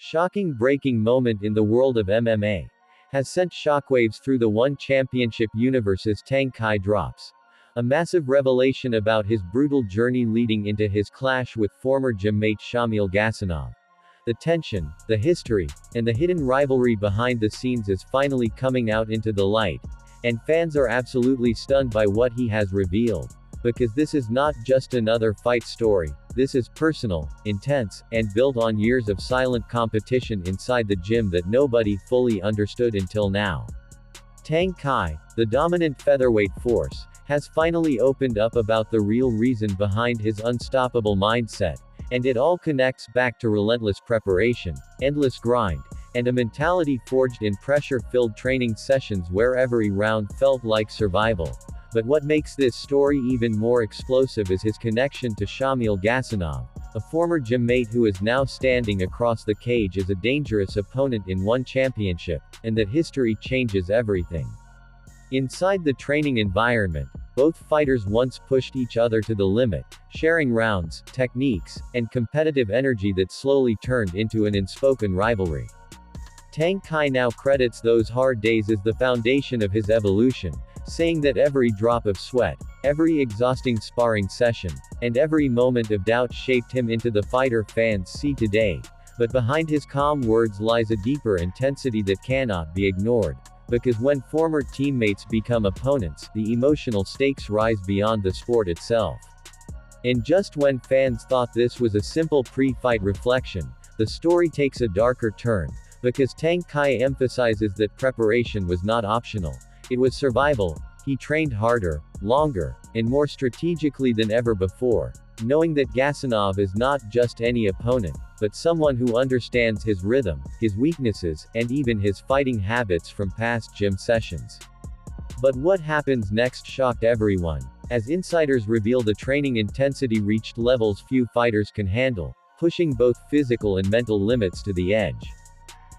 Shocking breaking moment in the world of MMA has sent shockwaves through the One Championship universe as Tang Kai drops a massive revelation about his brutal journey leading into his clash with former gymmate Shamil Gasanov. The tension, the history, and the hidden rivalry behind the scenes is finally coming out into the light, and fans are absolutely stunned by what he has revealed. Because this is not just another fight story, this is personal, intense, and built on years of silent competition inside the gym that nobody fully understood until now. Tang Kai, the dominant featherweight force, has finally opened up about the real reason behind his unstoppable mindset, and it all connects back to relentless preparation, endless grind, and a mentality forged in pressure-filled training sessions where every round felt like survival. But what makes this story even more explosive is his connection to Shamil Gasanov, a former gymmate who is now standing across the cage as a dangerous opponent in One Championship, and that history changes everything. Inside the training environment, both fighters once pushed each other to the limit, sharing rounds, techniques, and competitive energy that slowly turned into an unspoken rivalry. Tang Kai now credits those hard days as the foundation of his evolution, saying that every drop of sweat, every exhausting sparring session, and every moment of doubt shaped him into the fighter fans see today. But behind his calm words lies a deeper intensity that cannot be ignored. Because when former teammates become opponents, the emotional stakes rise beyond the sport itself. And just when fans thought this was a simple pre-fight reflection, the story takes a darker turn, because Tang Kai emphasizes that preparation was not optional. It was survival. He trained harder, longer, and more strategically than ever before, knowing that Gasanov is not just any opponent, but someone who understands his rhythm, his weaknesses, and even his fighting habits from past gym sessions. But what happens next shocked everyone, as insiders reveal the training intensity reached levels few fighters can handle, pushing both physical and mental limits to the edge.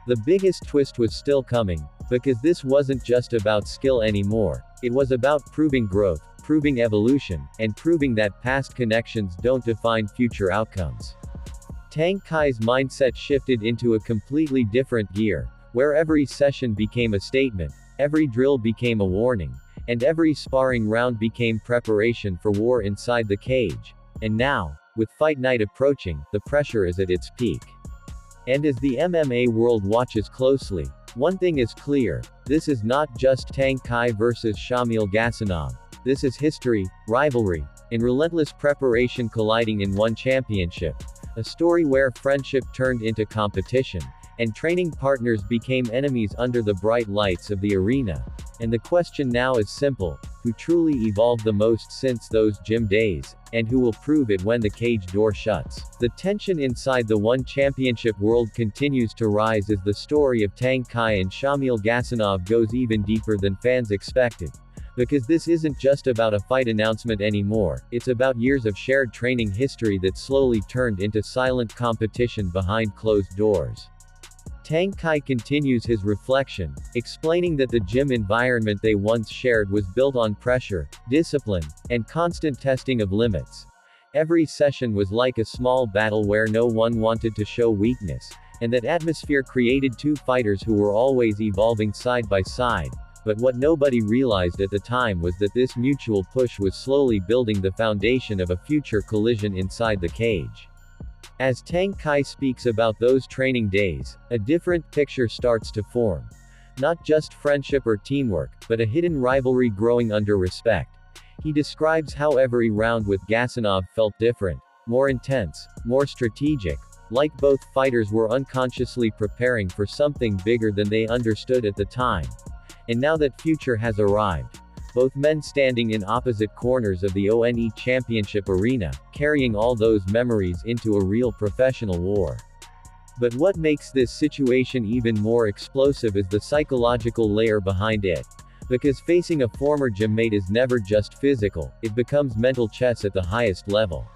The biggest twist was still coming, because this wasn't just about skill anymore, it was about proving growth, proving evolution, and proving that past connections don't define future outcomes. Tang Kai's mindset shifted into a completely different gear, where every session became a statement, every drill became a warning, and every sparring round became preparation for war inside the cage. And now, with fight night approaching, the pressure is at its peak. And as the MMA world watches closely, one thing is clear: this is not just Tang Kai versus Shamil Gasanov. This is history, rivalry, and relentless preparation colliding in One Championship. A story where friendship turned into competition, and training partners became enemies under the bright lights of the arena. And the question now is simple: who truly evolved the most since those gym days, and who will prove it when the cage door shuts? The tension inside the One Championship world continues to rise as the story of Tang Kai and Shamil Gasanov goes even deeper than fans expected. Because this isn't just about a fight announcement anymore, it's about years of shared training history that slowly turned into silent competition behind closed doors. Tang Kai continues his reflection, explaining that the gym environment they once shared was built on pressure, discipline, and constant testing of limits. Every session was like a small battle where no one wanted to show weakness, and that atmosphere created two fighters who were always evolving side by side. But what nobody realized at the time was that this mutual push was slowly building the foundation of a future collision inside the cage. As Tang Kai speaks about those training days, a different picture starts to form. Not just friendship or teamwork, but a hidden rivalry growing under respect. He describes how every round with Gasanov felt different, more intense, more strategic, like both fighters were unconsciously preparing for something bigger than they understood at the time. And now that future has arrived, both men standing in opposite corners of the ONE Championship arena, carrying all those memories into a real professional war. But what makes this situation even more explosive is the psychological layer behind it. Because facing a former gymmate is never just physical, it becomes mental chess at the highest level.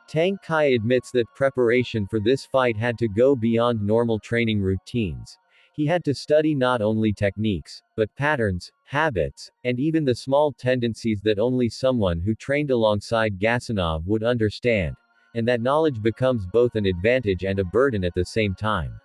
Tang Kai admits that preparation for this fight had to go beyond normal training routines. He had to study not only techniques, but patterns, habits, and even the small tendencies that only someone who trained alongside Gasanov would understand. And that knowledge becomes both an advantage and a burden at the same time.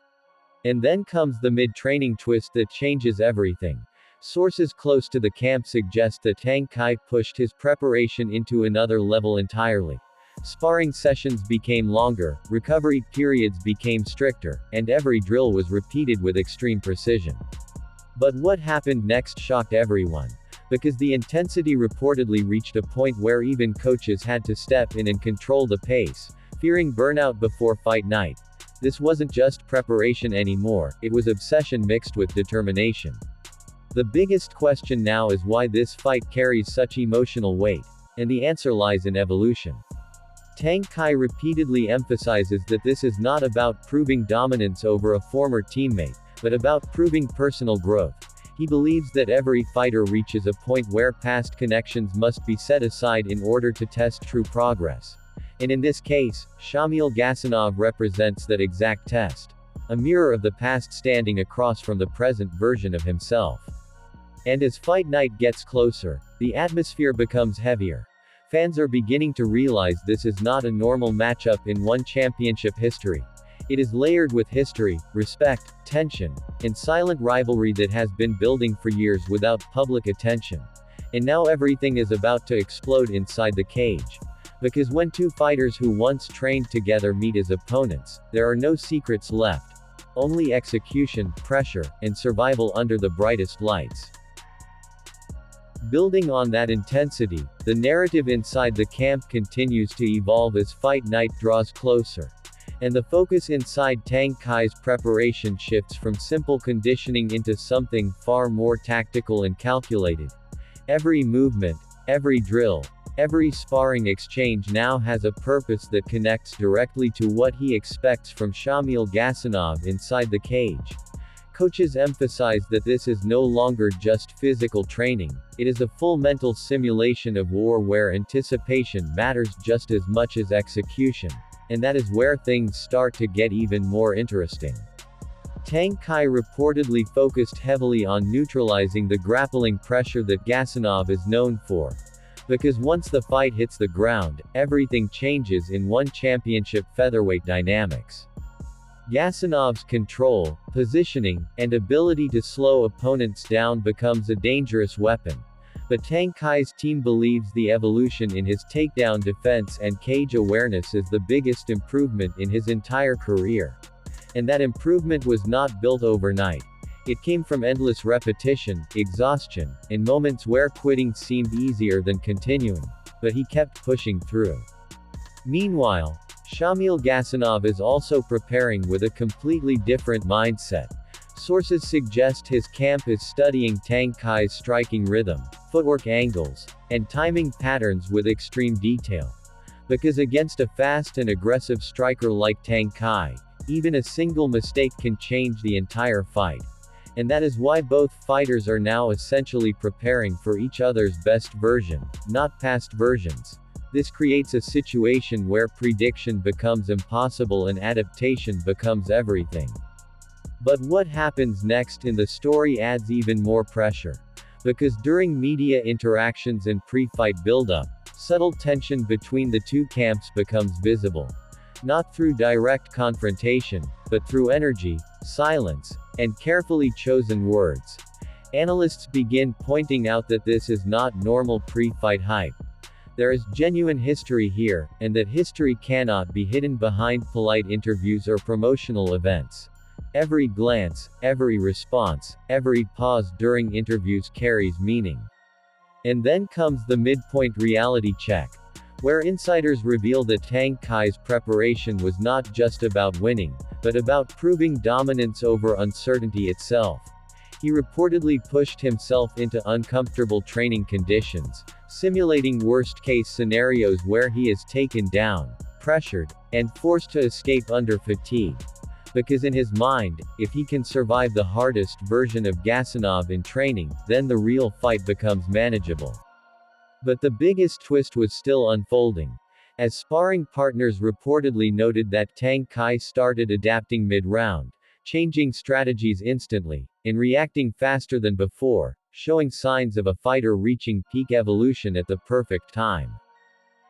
And then comes the mid-training twist that changes everything. Sources close to the camp suggest that Tang Kai pushed his preparation into another level entirely. Sparring sessions became longer, recovery periods became stricter, and every drill was repeated with extreme precision. But what happened next shocked everyone. Because the intensity reportedly reached a point where even coaches had to step in and control the pace, fearing burnout before fight night. This wasn't just preparation anymore, it was obsession mixed with determination. The biggest question now is why this fight carries such emotional weight. And the answer lies in evolution. Tang Kai repeatedly emphasizes that this is not about proving dominance over a former teammate, but about proving personal growth. He believes that every fighter reaches a point where past connections must be set aside in order to test true progress. And in this case, Shamil Gasanov represents that exact test. A mirror of the past standing across from the present version of himself. And as fight night gets closer, the atmosphere becomes heavier. Fans are beginning to realize this is not a normal matchup in one championship history. It is layered with history, respect, tension, and silent rivalry that has been building for years without public attention. And now everything is about to explode inside the cage. Because when two fighters who once trained together meet as opponents, there are no secrets left. Only execution, pressure, and survival under the brightest lights. Building on that intensity, the narrative inside the camp continues to evolve as fight night draws closer. And the focus inside Tang Kai's preparation shifts from simple conditioning into something far more tactical and calculated. Every movement, every drill, every sparring exchange now has a purpose that connects directly to what he expects from Shamil Gasanov inside the cage. Coaches emphasize that this is no longer just physical training, it is a full mental simulation of war where anticipation matters just as much as execution. And that is where things start to get even more interesting. Tang Kai reportedly focused heavily on neutralizing the grappling pressure that Gasanov is known for. Because once the fight hits the ground, everything changes in one championship featherweight dynamics. Gasanov's control, positioning, and ability to slow opponents down becomes a dangerous weapon. But Tang Kai's team believes the evolution in his takedown defense and cage awareness is the biggest improvement in his entire career. And that improvement was not built overnight. It came from endless repetition, exhaustion, and moments where quitting seemed easier than continuing. But he kept pushing through. Meanwhile, Shamil Gasanov is also preparing with a completely different mindset. Sources suggest his camp is studying Tang Kai's striking rhythm, footwork angles, and timing patterns with extreme detail. Because against a fast and aggressive striker like Tang Kai, even a single mistake can change the entire fight. And that is why both fighters are now essentially preparing for each other's best version, not past versions. This creates a situation where prediction becomes impossible and adaptation becomes everything. But what happens next in the story adds even more pressure. Because during media interactions and pre-fight build-up, subtle tension between the two camps becomes visible. Not through direct confrontation, but through energy, silence, and carefully chosen words. Analysts begin pointing out that this is not normal pre-fight hype. There is genuine history here, and that history cannot be hidden behind polite interviews or promotional events. Every glance, every response, every pause during interviews carries meaning. And then comes the midpoint reality check, where insiders reveal that Tang Kai's preparation was not just about winning, but about proving dominance over uncertainty itself. He reportedly pushed himself into uncomfortable training conditions, simulating worst-case scenarios where he is taken down, pressured, and forced to escape under fatigue. Because in his mind, if he can survive the hardest version of Gasanov in training, then the real fight becomes manageable. But the biggest twist was still unfolding. As sparring partners reportedly noted that Tang Kai started adapting mid-round, changing strategies instantly, and reacting faster than before, showing signs of a fighter reaching peak evolution at the perfect time.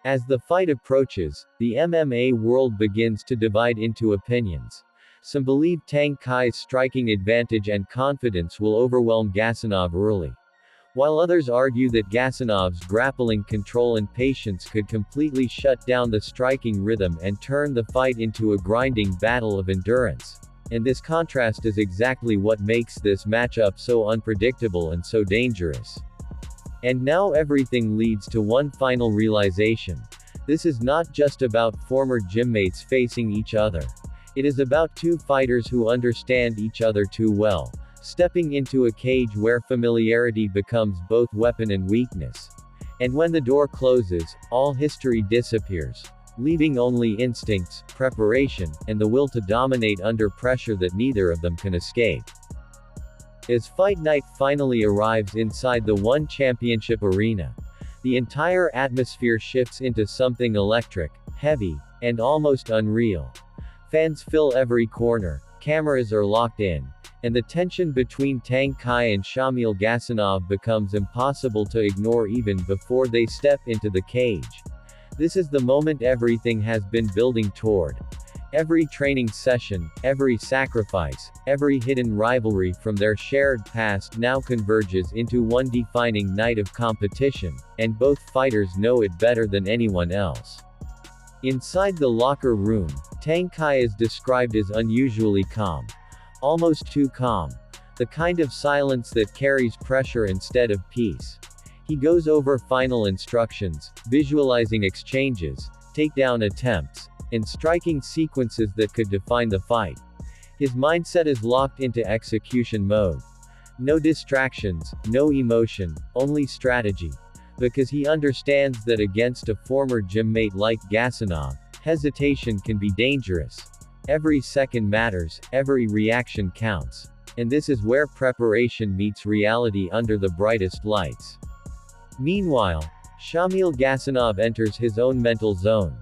As the fight approaches, the MMA world begins to divide into opinions. Some believe Tang Kai's striking advantage and confidence will overwhelm Gasanov early, while others argue that Gasanov's grappling control and patience could completely shut down the striking rhythm and turn the fight into a grinding battle of endurance. And this contrast is exactly what makes this matchup so unpredictable and so dangerous. And now everything leads to one final realization. This is not just about former gymmates facing each other. It is about two fighters who understand each other too well, stepping into a cage where familiarity becomes both weapon and weakness. And when the door closes, all history disappears, leaving only instincts, preparation, and the will to dominate under pressure that neither of them can escape. As fight night finally arrives inside the One Championship arena, the entire atmosphere shifts into something electric, heavy, and almost unreal. Fans fill every corner, cameras are locked in, and the tension between Tang Kai and Shamil Gasanov becomes impossible to ignore even before they step into the cage. This is the moment everything has been building toward. Every training session, every sacrifice, every hidden rivalry from their shared past now converges into one defining night of competition, and both fighters know it better than anyone else. Inside the locker room, Tang Kai is described as unusually calm. Almost too calm. The kind of silence that carries pressure instead of peace. He goes over final instructions, visualizing exchanges, takedown attempts, and striking sequences that could define the fight. His mindset is locked into execution mode. No distractions, no emotion, only strategy. Because he understands that against a former gymmate like Gasanov, hesitation can be dangerous. Every second matters, every reaction counts. And this is where preparation meets reality under the brightest lights. Meanwhile, Shamil Gasanov enters his own mental zone.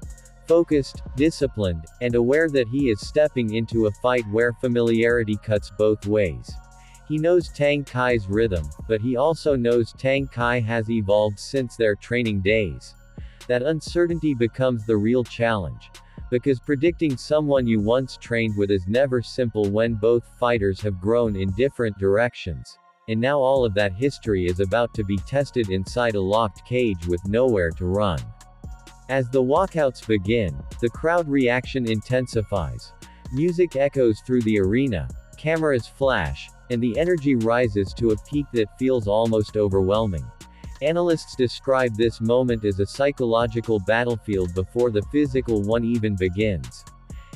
Focused, disciplined, and aware that he is stepping into a fight where familiarity cuts both ways. He knows Tang Kai's rhythm, but he also knows Tang Kai has evolved since their training days. That uncertainty becomes the real challenge. Because predicting someone you once trained with is never simple when both fighters have grown in different directions. And now all of that history is about to be tested inside a locked cage with nowhere to run. As the walkouts begin, the crowd reaction intensifies. Music echoes through the arena, cameras flash, and the energy rises to a peak that feels almost overwhelming. Analysts describe this moment as a psychological battlefield before the physical one even begins.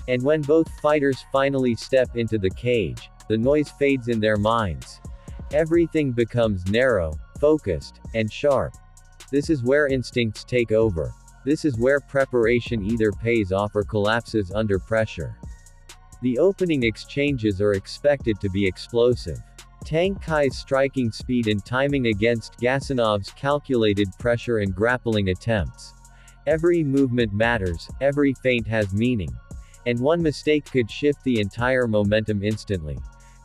And when both fighters finally step into the cage, the noise fades in their minds. Everything becomes narrow, focused, and sharp. This is where instincts take over. This is where preparation either pays off or collapses under pressure. The opening exchanges are expected to be explosive. Tang Kai's striking speed and timing against Gasanov's calculated pressure and grappling attempts. Every movement matters, every feint has meaning. And one mistake could shift the entire momentum instantly.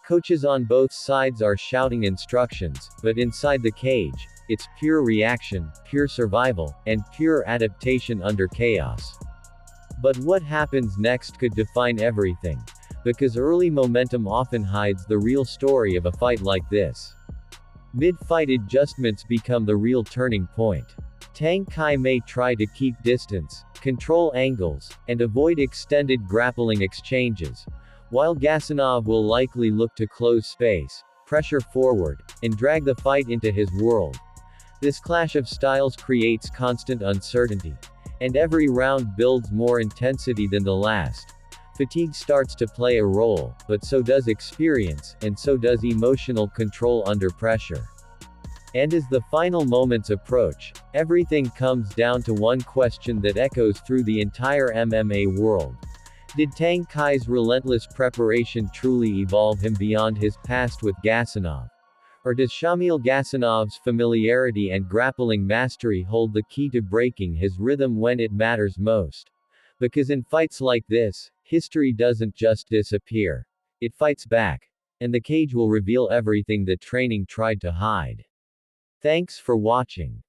Coaches on both sides are shouting instructions, but inside the cage, it's pure reaction, pure survival, and pure adaptation under chaos. But what happens next could define everything. Because early momentum often hides the real story of a fight like this. Mid-fight adjustments become the real turning point. Tang Kai may try to keep distance, control angles, and avoid extended grappling exchanges, while Gasanov will likely look to close space, pressure forward, and drag the fight into his world. This clash of styles creates constant uncertainty. And every round builds more intensity than the last. Fatigue starts to play a role, but so does experience, and so does emotional control under pressure. And as the final moments approach, everything comes down to one question that echoes through the entire MMA world. Did Tang Kai's relentless preparation truly evolve him beyond his past with Gasanov? Or does Shamil Gasanov's familiarity and grappling mastery hold the key to breaking his rhythm when it matters most? Because in fights like this, history doesn't just disappear. It fights back. And the cage will reveal everything that training tried to hide. Thanks for watching.